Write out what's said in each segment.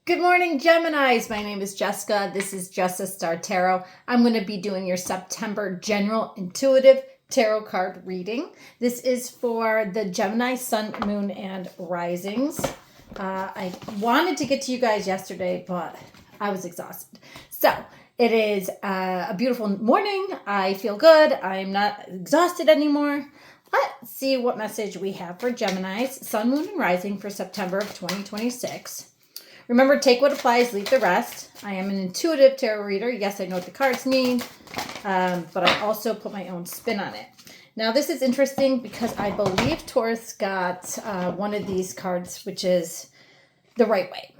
Good morning, Geminis. My name is Jessica. This is Jessa Star Tarot. I'm going to be doing your September general intuitive tarot card reading. This is for the Gemini, Sun, Moon, and Risings. I wanted to get to you guys yesterday, but I was exhausted. So it is a beautiful morning. I feel good. I'm not exhausted anymore. Let's see what message we have for Geminis, Sun, Moon, and Rising for September of 2026. Remember, take what applies, leave the rest. I am an intuitive tarot reader. Yes, I know what the cards mean, but I also put my own spin on it. Now, this is interesting because I believe Taurus got one of these cards, which is the right way.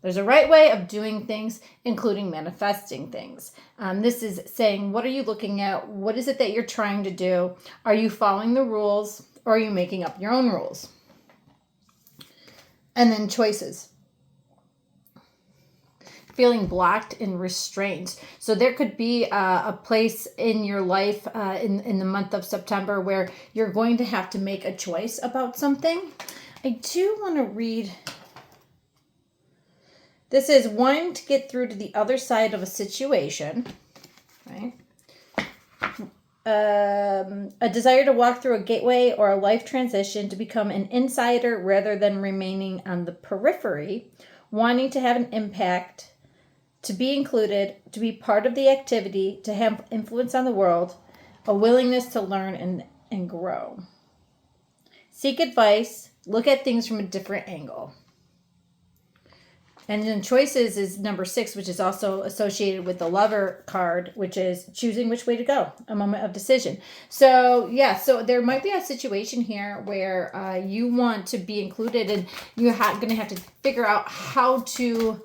There's a right way of doing things, including manifesting things. This is saying, what are you looking at? What is it that you're trying to do? Are you following the rules, or are you making up your own rules? And then choices. Feeling blocked and restrained. So there could be a place in your life in the month of September where you're going to have to make a choice about something. I do want to read. This is wanting to get through to the other side of a situation, right? A desire to walk through a gateway or a life transition to become an insider rather than remaining on the periphery, wanting to have an impact, to be included, to be part of the activity, to have influence on the world, a willingness to learn and grow. Seek advice, look at things from a different angle. And then choices is number 6, which is also associated with the Lover card, which is choosing which way to go, a moment of decision. So, yeah, so there might be a situation here where you want to be included, and you're going to have to figure out how to.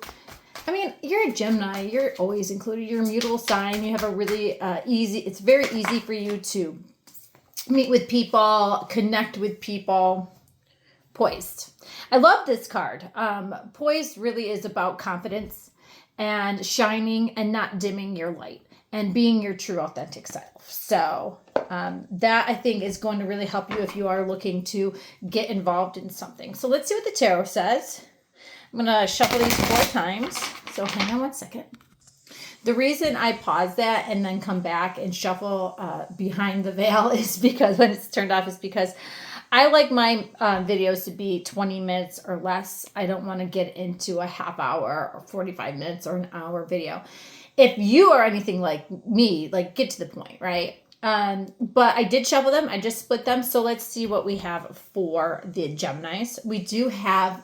I mean, you're a Gemini. You're always included. You're a mutable sign. You have a really it's very easy for you to meet with people, connect with people. Poised. I love this card. Poised really is about confidence and shining and not dimming your light and being your true authentic self. So that I think is going to really help you if you are looking to get involved in something. So let's see what the tarot says. I'm going to shuffle these 4 times. So hang on one second. The reason I pause that and then come back and shuffle behind the veil is because when it's turned off is because I like my videos to be 20 minutes or less. I don't want to get into a half hour or 45 minutes or an hour video. If you are anything like me, like get to the point, right? But I did shuffle them. I just split them. So let's see what we have for the Geminis. We do have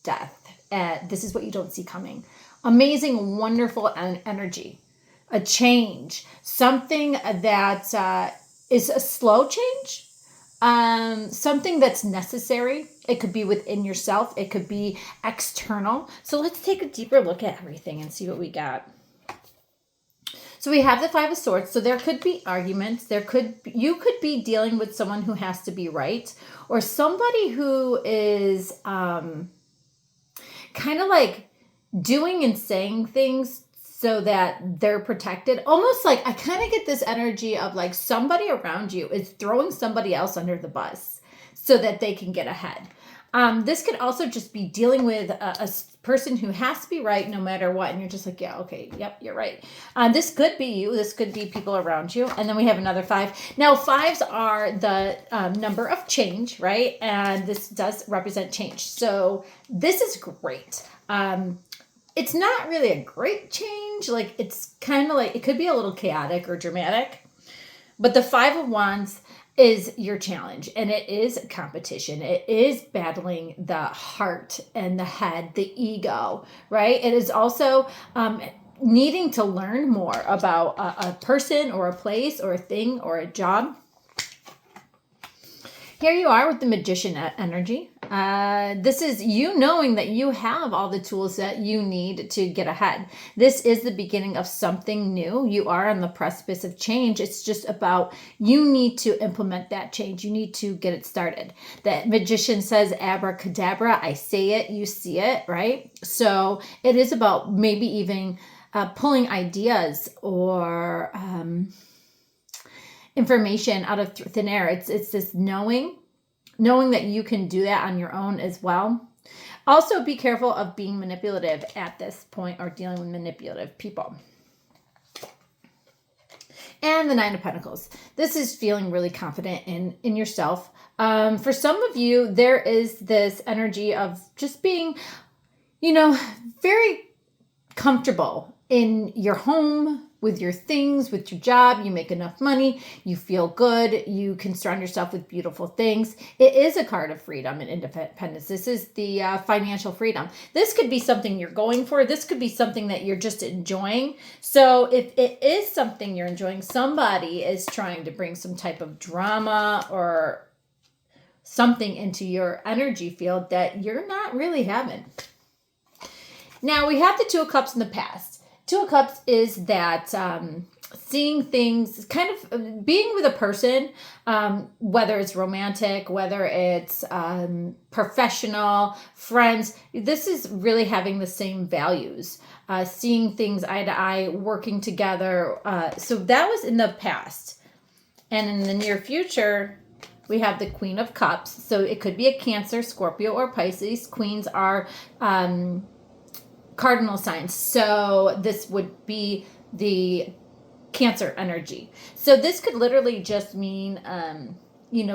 death. This is what you don't see coming. Amazing, wonderful energy. A change. Something that is a slow change. Something that's necessary. It could be within yourself. It could be external. So let's take a deeper look at everything and see what we got. So we have the 5 of Swords. So there could be arguments. You could be dealing with someone who has to be right, or somebody who is kind of like doing and saying things so that they're protected. Almost like I kind of get this energy of like somebody around you is throwing somebody else under the bus so that they can get ahead. This could also just be dealing with a person who has to be right no matter what. And you're just like, yeah, okay, yep, you're right. This could be you. This could be people around you. And then we have another 5. Now, 5s are the number of change, right? And this does represent change. So this is great. It's not really a great change. Like it's kind of like, it could be a little chaotic or dramatic. But the 5 of Wands is your challenge, and it is competition. It is battling the heart and the head, the ego, right? It is also needing to learn more about a person or a place or a thing or a job. Here you are with the Magician energy. This is you knowing that you have all the tools that you need to get ahead. This is the beginning of something new. You are on the precipice of change. It's just about you need to implement that change. You need to get it started. The Magician says abracadabra. I say it, you see it, right? So it is about maybe even pulling ideas or information out of thin air. It's this knowing that you can do that on your own as well. Also, be careful of being manipulative at this point or dealing with manipulative people. And the Nine of Pentacles. This is feeling really confident in yourself. For some of you, there is this energy of just being, very comfortable in your home, with your things, with your job. You make enough money, you feel good, you can surround yourself with beautiful things. It is a card of freedom and independence. This is the financial freedom. This could be something you're going for. This could be something that you're just enjoying. So if it is something you're enjoying, somebody is trying to bring some type of drama or something into your energy field that you're not really having. Now we have the Two of Cups in the past. Two of Cups is that seeing things, kind of being with a person, whether it's romantic, whether it's professional, friends. This is really having the same values, seeing things eye to eye, working together. So that was in the past. And in the near future, we have the Queen of Cups. So it could be a Cancer, Scorpio, or Pisces. Queens are cardinal signs. So this would be the Cancer energy. So this could literally just mean,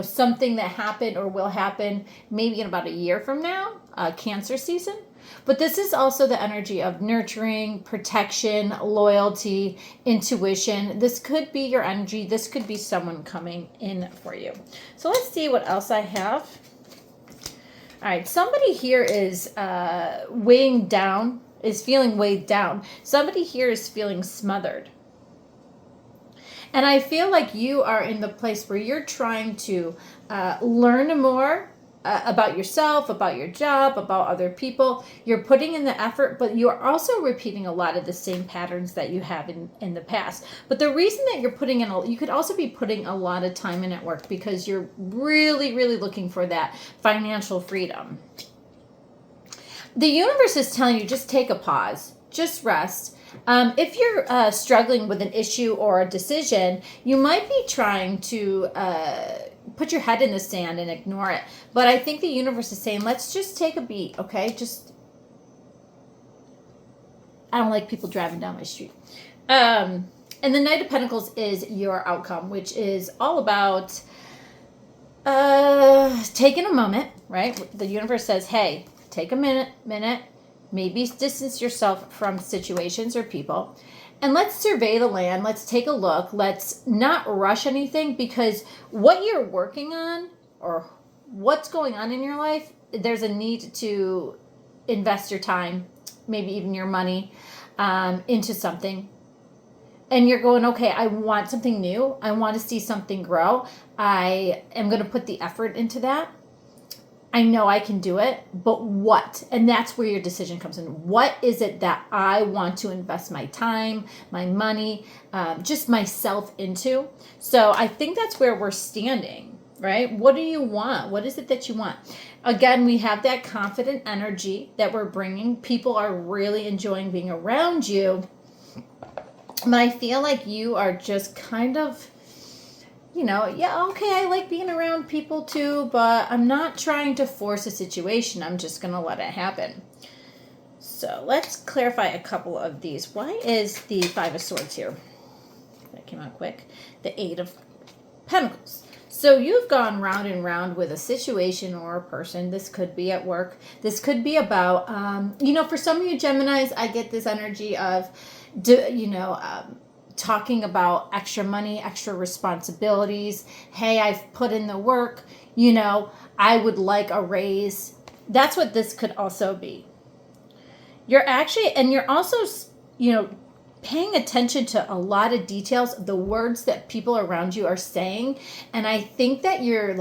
something that happened or will happen maybe in about a year from now, Cancer season. But this is also the energy of nurturing, protection, loyalty, intuition. This could be your energy. This could be someone coming in for you. So let's see what else I have. All right. Somebody here is feeling weighed down. Somebody here is feeling smothered. And I feel like you are in the place where you're trying to learn more about yourself, about your job, about other people. You're putting in the effort, but you're also repeating a lot of the same patterns that you have in the past. But the reason that you're putting in, you could also be putting a lot of time in at work because you're really, really looking for that financial freedom. The universe is telling you just take a pause, just rest. If you're struggling with an issue or a decision, you might be trying to put your head in the sand and ignore it. But I think the universe is saying, let's just take a beat, okay? I don't like people driving down my street. And the Knight of Pentacles is your outcome, which is all about taking a moment, right? The universe says, hey, take a minute, maybe distance yourself from situations or people, and let's survey the land. Let's take a look. Let's not rush anything, because what you're working on or what's going on in your life, there's a need to invest your time, maybe even your money, into something. And you're going, okay, I want something new. I want to see something grow. I am going to put the effort into that. I know I can do it, but what? And that's where your decision comes in. What is it that I want to invest my time, my money, just myself into? So I think that's where we're standing, right? What do you want? What is it that you want? Again, we have that confident energy that we're bringing. People are really enjoying being around you. But I feel like you are just kind of, I like being around people too, but I'm not trying to force a situation. I'm just going to let it happen. So let's clarify a couple of these. Why is the Five of Swords here? That came out quick. The Eight of Pentacles. So you've gone round and round with a situation or a person. This could be at work. This could be about, for some of you Geminis, I get this energy of, talking about extra money, extra responsibilities. Hey, I've put in the work. I would like a raise. That's what this could also be. You're also, paying attention to a lot of details, the words that people around you are saying. And I think that you're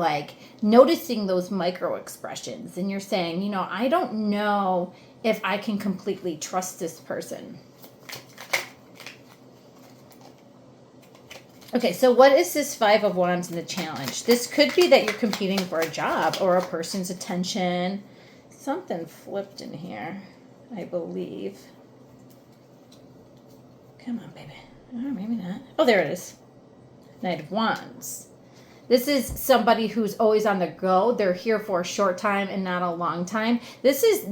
noticing those micro expressions, and you're saying, I don't know if I can completely trust this person. Okay, so what is this Five of Wands in the challenge? This could be that you're competing for a job or a person's attention. Something flipped in here, I believe. Come on, baby. Oh, maybe not. Oh, there it is. Knight of Wands. This is somebody who's always on the go. They're here for a short time and not a long time. This is,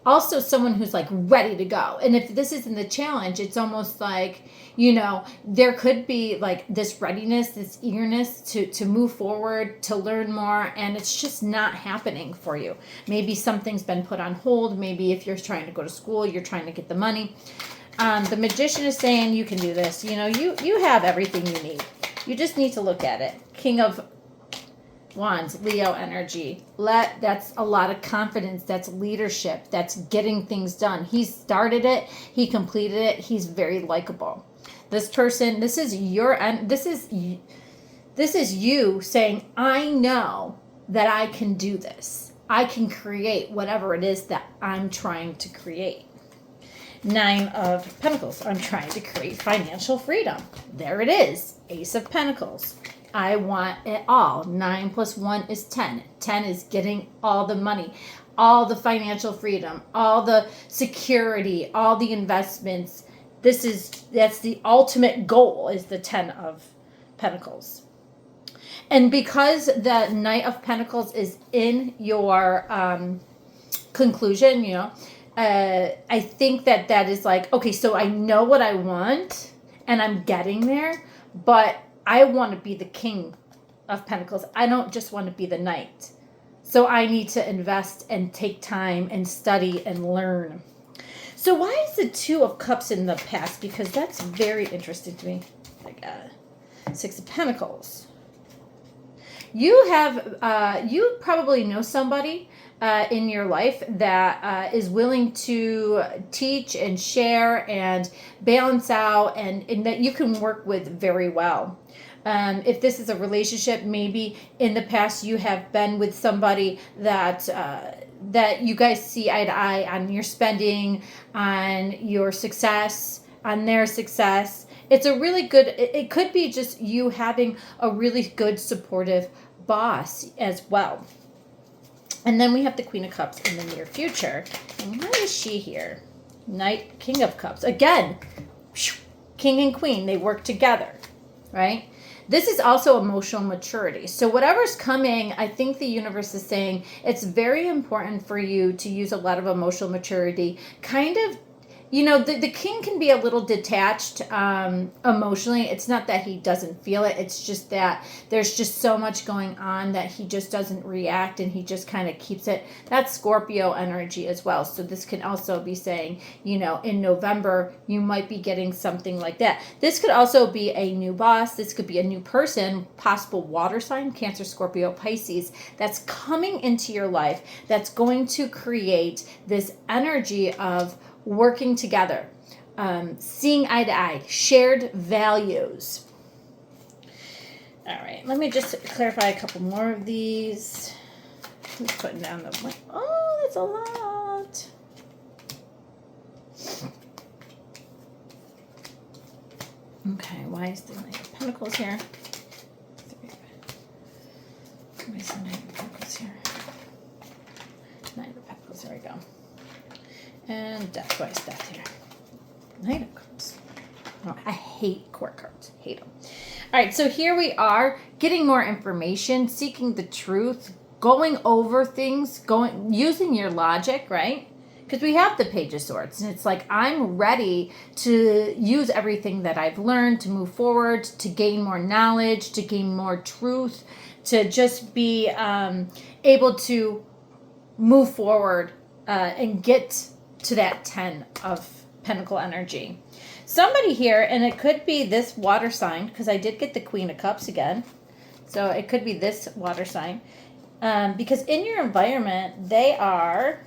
also someone who's like ready to go. And if this isn't the challenge, it's almost like, there could be like this readiness, this eagerness to move forward, to learn more, and it's just not happening for you. Maybe something's been put on hold. Maybe if you're trying to go to school, you're trying to get the money. The Magician is saying you can do this. You have everything you need. You just need to look at it. King of Wands, Leo energy. That's a lot of confidence. That's leadership. That's getting things done. He started it. He completed it. He's very likable. This person, this is you saying, I know that I can do this. I can create whatever it is that I'm trying to create. 9 of Pentacles. I'm trying to create financial freedom. There it is. Ace of Pentacles. I want it all. 9 plus 1 is 10. 10 is getting all the money, all the financial freedom, all the security, all the investments. That's the ultimate goal, is the 10 of Pentacles. And because the Knight of Pentacles is in your conclusion, I think that is like, okay, so I know what I want and I'm getting there, but I want to be the King of Pentacles. I don't just want to be the Knight. So I need to invest and take time and study and learn. So why is the 2 of Cups in the past? Because that's very interesting to me. Like 6 of Pentacles. You probably know somebody in your life that is willing to teach and share and balance out and that you can work with very well. If this is a relationship, maybe in the past you have been with somebody that you guys see eye to eye on your spending, on your success, on their success. It's a really good, it could be just you having a really good supportive boss as well. And then we have the Queen of Cups in the near future. And why is she here? King of Cups. Again, King and Queen, they work together, right? This is also emotional maturity. So whatever's coming, I think the universe is saying it's very important for you to use a lot of emotional maturity. Kind of, the king can be a little detached emotionally. It's not that he doesn't feel it. It's just that there's just so much going on that he just doesn't react and he just kind of keeps it. That's Scorpio energy as well. So this can also be saying, in November, you might be getting something like that. This could also be a new boss. This could be a new person, possible water sign, Cancer, Scorpio, Pisces, that's coming into your life that's going to create this energy of working together, seeing eye to eye, shared values. All right, let me just clarify a couple more of these. Who's putting down the... Oh, that's a lot. Okay, why is the Knight of Pentacles here? Why is the Knight of Pentacles here? Knight of Pentacles, there we go. And Death. Why is Death here? Knight of Cups. Oh, I hate court cards. Hate them. All right, so here we are getting more information, seeking the truth, going over things, using your logic, right? Because we have the Page of Swords, and it's like I'm ready to use everything that I've learned to move forward, to gain more knowledge, to gain more truth, to just be able to move forward and get to that 10 of Pentacle energy. Somebody here, and it could be this water sign, because I did get the Queen of Cups again. So it could be this water sign. Because in your environment, they are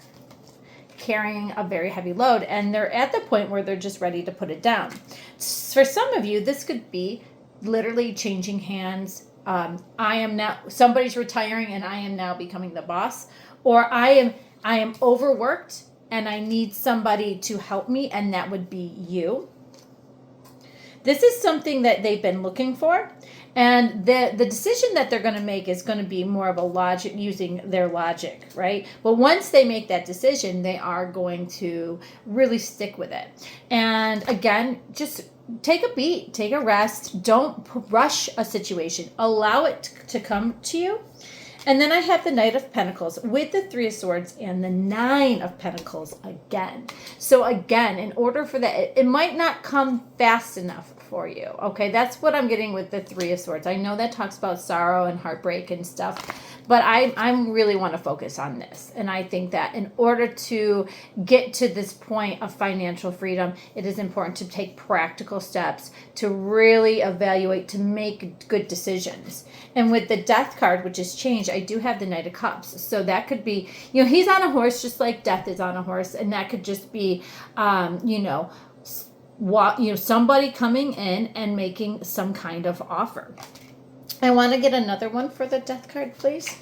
carrying a very heavy load, and they're at the point where they're just ready to put it down. For some of you, this could be literally changing hands. Somebody's retiring, and I am now becoming the boss. Or I am overworked, and I need somebody to help me, and that would be you. This is something that they've been looking for, And the decision that they're going to make is going to be more of a logic, using their logic, right? But once they make that decision, they are going to really stick with it. And again, just take a beat, take a rest. Don't rush a situation. Allow it to come to you. And then I have the Knight of Pentacles with the Three of Swords and the Nine of Pentacles again. So again, in order for that, it might not come fast enough for you. Okay, that's what I'm getting with the Three of Swords. I know that talks about sorrow and heartbreak and stuff, but I really want to focus on this. And I think that in order to get to this point of financial freedom, it is important to take practical steps to really evaluate, to make good decisions. And with the Death card, which is change, I do have the Knight of Cups. So that could be, he's on a horse just like Death is on a horse. And that could just be, somebody coming in and making some kind of offer. I want to get another one for the Death card, please.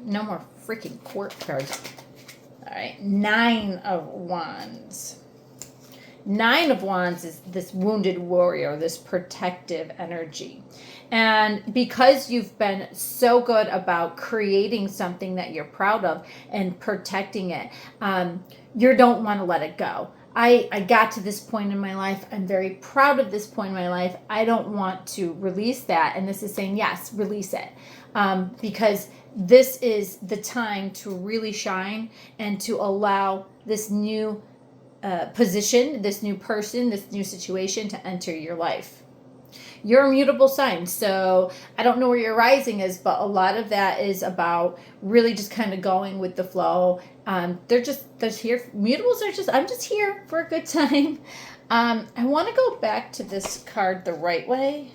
No more freaking court cards. All right, Nine of Wands. Nine of Wands is this wounded warrior, this protective energy. And because you've been so good about creating something that you're proud of and protecting it, you don't want to let it go. I got to this point in my life. I'm very proud of this point in my life. I don't want to release that. And this is saying, yes, release it. Because this is the time to really shine and to allow this new position, this new person, this new situation to enter your life. You're a mutable sign, so I don't know where your rising is, but a lot of that is about really just kind of going with the flow. They're here. Mutables are I'm just here for a good time. I want to go back to this card the right way.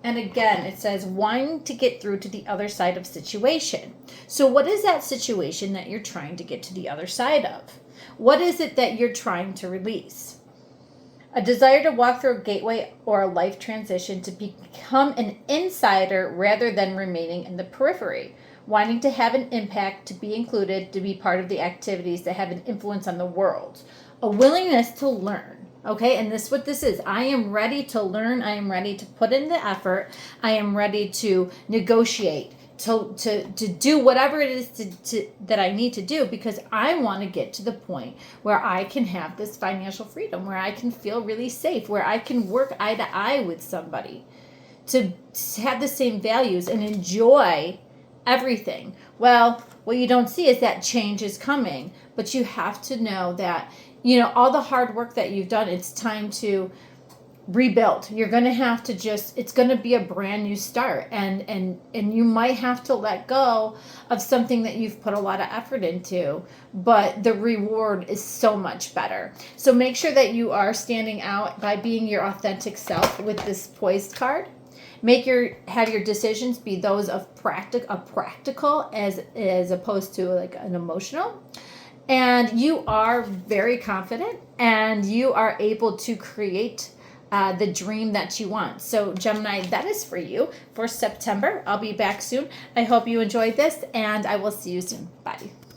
And again, it says wanting to get through to the other side of situation. So what is that situation that you're trying to get to the other side of? What is it that you're trying to release? A desire to walk through a gateway or a life transition to become an insider rather than remaining in the periphery. Wanting to have an impact, to be included, to be part of the activities that have an influence on the world. A willingness to learn. Okay, and this is what this is. I am ready to learn. I am ready to put in the effort. I am ready to negotiate, to do whatever it is that I need to do, because I want to get to the point where I can have this financial freedom, where I can feel really safe, where I can work eye to eye with somebody, to have the same values and enjoy everything. Well, what you don't see is that change is coming, but you have to know that, all the hard work that you've done, it's time to rebuild. You're going to have to it's going to be a brand new start, and you might have to let go of something that you've put a lot of effort into, but the reward is so much better. So make sure that you are standing out by being your authentic self with this Poised card. Have your decisions be those of practical as opposed to like an emotional. And you are very confident, and you are able to create the dream that you want. So Gemini, that is for you for September. I'll be back soon. I hope you enjoyed this, and I will see you soon. Bye.